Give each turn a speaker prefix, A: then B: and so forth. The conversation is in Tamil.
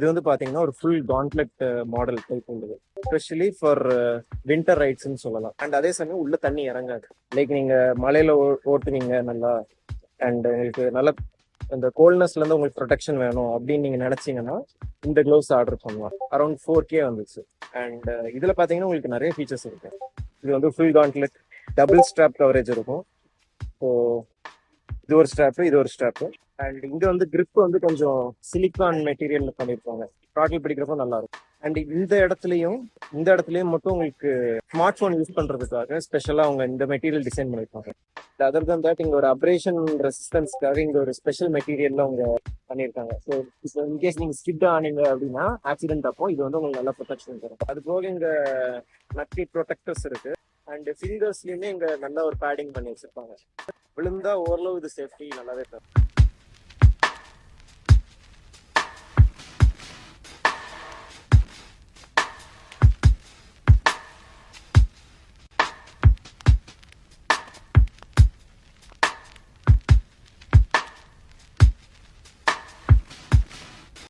A: இது வந்து பாத்தீங்கன்னா ஒரு ஃபுல் கான்ட்லெட் மாடல் டைப் உள்ளது, எஸ்பெஷலி ஃபார் வின்டர் ரைட்ஸ்ன்னு சொல்லலாம். அண்ட் அதே சமயம் உள்ள தண்ணி இறங்காது. லைக் நீங்க மலையில ஓட்டுவீங்க நல்லா, அண்ட் உங்களுக்கு நல்ல இந்த கோல்ட்னஸ்ல இருந்து உங்களுக்கு ப்ரொடெக்ஷன் வேணும் அப்படின்னு நீங்க நினைச்சீங்கன்னா இந்த க்ளவுஸ் ஆர்டர் பண்ணலாம். அரௌண்ட் 4K வந்துச்சு. அண்ட் இதுல பாத்தீங்கன்னா உங்களுக்கு நிறைய ஃபீச்சர்ஸ் இருக்கு. இது வந்து full gauntlet double strap coverage இருக்கும். ஸோ இது ஒரு ஸ்ட்ராப்பு, இது ஒரு ஸ்ட்ராப்பு. அண்ட் இங்க வந்து கிரிப் வந்து கொஞ்சம் சிலிக்கான் மெட்டீரியல்ல பண்ணிருப்பாங்க. த்ராட்டில் பிடிக்கிறப்போ நல்லா இருக்கும். அண்ட் இந்த இடத்துலயும் மட்டும் உங்களுக்கு ஸ்மார்ட் போன் யூஸ் பண்றதுக்காக ஸ்பெஷலா அவங்க இந்த மெட்டீரியல் டிசைன் பண்ணிருப்பாங்க. அதர் தன் தட் இங்க ஒரு அப்ரேஷன் ரெசிஸ்டன்ஸ்க்காக இங்க ஒரு ஸ்பெஷல் மெட்டீரியல்ல அவங்க பண்ணியிருக்காங்க. ஸோ இப்போ இன்கேஸ் நீங்க ஸ்கிட் ஆனீங்க அப்படின்னா ஆக்சிடென்ட் அப்போ இது வந்து உங்களுக்கு நல்ல ப்ரொடெக்ஷன் தரும். அது போக இங்க நக்கி ப்ரொடெக்டர்ஸ் இருக்கு. அண்ட் ஃபிங்கர்ஸ்லயுமே இங்க நல்ல ஒரு பேடிங் பண்ணி வச்சிருப்பாங்க. விழுந்தா ஓரளவு இது சேஃப்டி நல்லாவே தரும்.